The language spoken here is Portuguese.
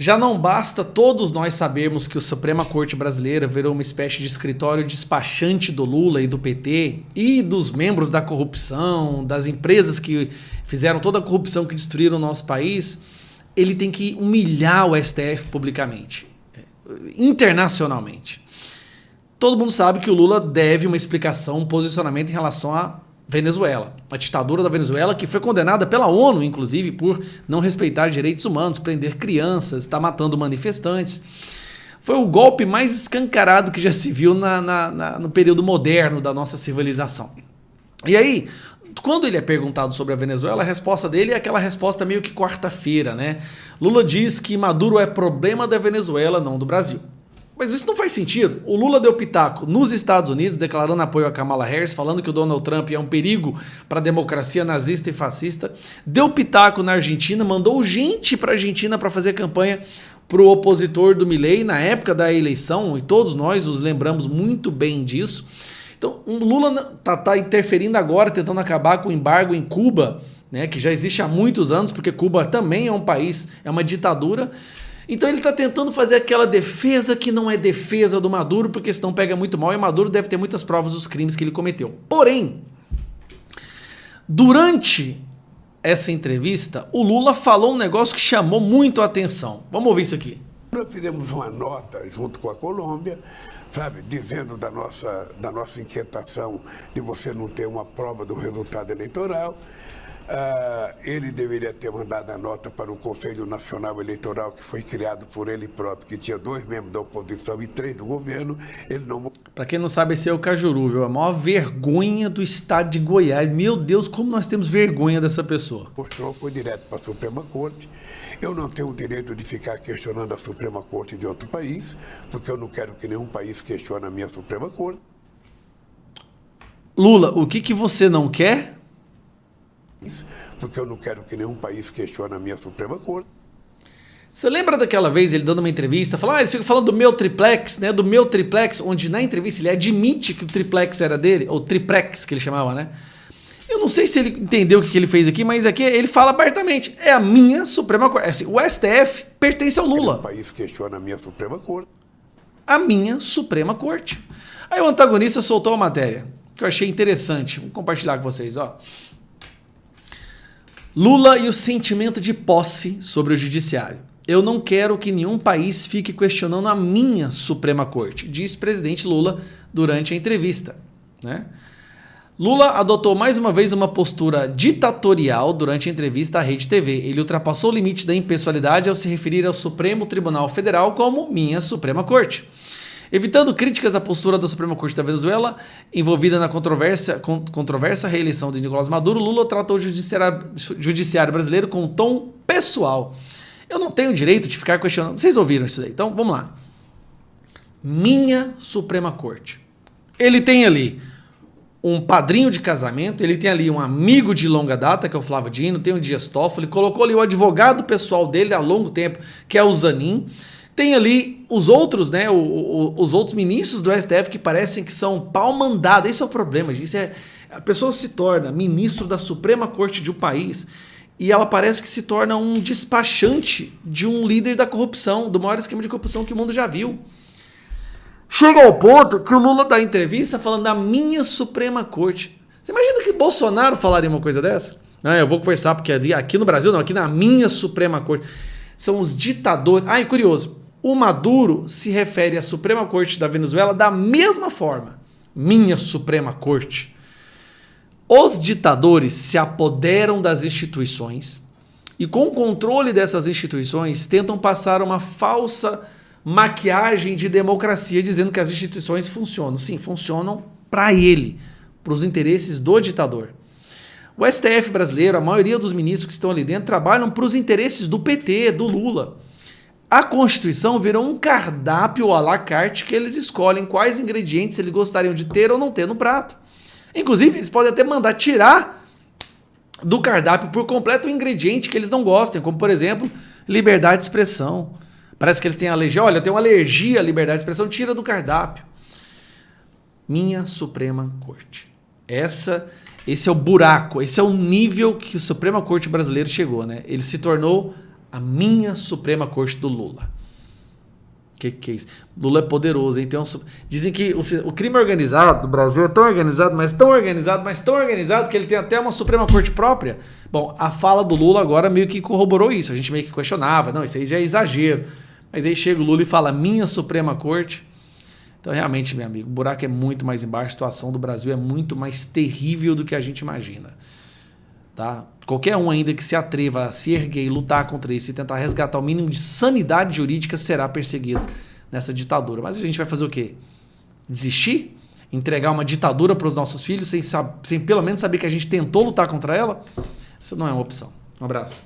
Já não basta todos nós sabermos que a Suprema Corte Brasileira virou uma espécie de escritório despachante do Lula e do PT e dos membros da corrupção, das empresas que fizeram toda a corrupção que destruíram o nosso país. Ele tem que humilhar o STF publicamente, internacionalmente. Todo mundo sabe que o Lula deve uma explicação, um posicionamento em relação à Venezuela, a ditadura da Venezuela, que foi condenada pela ONU, inclusive, por não respeitar direitos humanos, prender crianças, estar matando manifestantes. Foi o golpe mais escancarado que já se viu no período moderno da nossa civilização. E aí, quando ele é perguntado sobre a Venezuela, a resposta dele é aquela resposta meio que quarta-feira, né? Lula diz que Maduro é problema da Venezuela, não do Brasil. Mas isso não faz sentido. O Lula deu pitaco nos Estados Unidos, declarando apoio a Kamala Harris, falando que o Donald Trump é um perigo para a democracia nazista e fascista. Deu pitaco na Argentina, mandou gente para a Argentina para fazer campanha para o opositor do Milei na época da eleição, e todos nós nos lembramos muito bem disso. Então, o Lula tá interferindo agora, tentando acabar com o embargo em Cuba, né, que já existe há muitos anos, porque Cuba também é um país, é uma ditadura. Então ele está tentando fazer aquela defesa que não é defesa do Maduro, porque senão pega muito mal, e Maduro deve ter muitas provas dos crimes que ele cometeu. Porém, durante essa entrevista, o Lula falou um negócio que chamou muito a atenção. Vamos ouvir isso aqui. Nós fizemos uma nota junto com a Colômbia, sabe, dizendo da nossa inquietação de você não ter uma prova do resultado eleitoral. Ele deveria ter mandado a nota para o Conselho Nacional Eleitoral, que foi criado por ele próprio, que tinha 2 membros da oposição e 3 do governo. Ele não... Para quem não sabe, esse é o Cajuru, viu? A maior vergonha do estado de Goiás. Meu Deus, como nós temos vergonha dessa pessoa. Mostrou, foi direto para a Suprema Corte. Eu não tenho o direito de ficar questionando a Suprema Corte de outro país, porque eu não quero que nenhum país questione a minha Suprema Corte. Lula, o que você não quer? Porque eu não quero que nenhum país questione a minha Suprema Corte. Você lembra daquela vez ele dando uma entrevista, falando, eles ficam falando do meu triplex, né? Do meu triplex, onde na entrevista ele admite que o triplex era dele, ou triplex que ele chamava, né? Eu não sei se ele entendeu o que ele fez aqui, mas aqui ele fala abertamente, é a minha Suprema Corte. Assim, o STF pertence ao Lula. O país questiona a minha Suprema Corte. A minha Suprema Corte. Aí o antagonista soltou a matéria, que eu achei interessante. Vou compartilhar com vocês, ó. Lula e o sentimento de posse sobre o judiciário. Eu não quero que nenhum país fique questionando a minha Suprema Corte, disse o presidente Lula durante a entrevista, né? Lula adotou mais uma vez uma postura ditatorial durante a entrevista à Rede TV. Ele ultrapassou o limite da impessoalidade ao se referir ao Supremo Tribunal Federal como minha Suprema Corte. Evitando críticas à postura da Suprema Corte da Venezuela, envolvida na controversa reeleição de Nicolás Maduro, Lula tratou o judiciário brasileiro com um tom pessoal. Eu não tenho direito de ficar questionando. Vocês ouviram isso daí? Então, vamos lá. Minha Suprema Corte. Ele tem ali um padrinho de casamento, ele tem ali um amigo de longa data, que é o Flávio Dino, tem o Dias Toffoli, colocou ali o advogado pessoal dele há longo tempo, que é o Zanin. Tem ali os outros, né, os outros ministros do STF que parecem que são pau mandado. Esse é o problema, gente. A pessoa se torna ministro da Suprema Corte de um país e ela parece que se torna um despachante de um líder da corrupção, do maior esquema de corrupção que o mundo já viu. Chega ao ponto que o Lula dá entrevista falando da minha Suprema Corte. Você imagina que Bolsonaro falaria uma coisa dessa? Não, eu vou conversar porque aqui no Brasil não, aqui na minha Suprema Corte. São os ditadores. Ah, e curioso. O Maduro se refere à Suprema Corte da Venezuela da mesma forma. Minha Suprema Corte. Os ditadores se apoderam das instituições e, com o controle dessas instituições, tentam passar uma falsa maquiagem de democracia, dizendo que as instituições funcionam. Sim, funcionam para ele, para os interesses do ditador. O STF brasileiro, a maioria dos ministros que estão ali dentro, trabalham para os interesses do PT, do Lula. A Constituição virou um cardápio à la carte que eles escolhem quais ingredientes eles gostariam de ter ou não ter no prato. Inclusive, eles podem até mandar tirar do cardápio por completo o ingrediente que eles não gostem, como, por exemplo, liberdade de expressão. Parece que eles têm alergia. Olha, eu tenho uma alergia à liberdade de expressão, tira do cardápio. Minha Suprema Corte. Esse é o buraco, esse é o nível que a Suprema Corte brasileira chegou, né? Ele se tornou A minha Suprema Corte do Lula. Que é isso? Lula é poderoso, hein? Dizem que o crime organizado do Brasil é tão organizado, mas tão organizado, mas tão organizado que ele tem até uma Suprema Corte própria. Bom, a fala do Lula agora meio que corroborou isso. A gente meio que questionava, não, isso aí já é exagero. Mas aí chega o Lula e fala, minha Suprema Corte. Então, realmente, meu amigo, o buraco é muito mais embaixo, a situação do Brasil é muito mais terrível do que a gente imagina. Tá? Qualquer um ainda que se atreva a se erguer e lutar contra isso e tentar resgatar o mínimo de sanidade jurídica será perseguido nessa ditadura. Mas a gente vai fazer o quê? Desistir? Entregar uma ditadura para os nossos filhos sem pelo menos saber que a gente tentou lutar contra ela? Isso não é uma opção. Um abraço.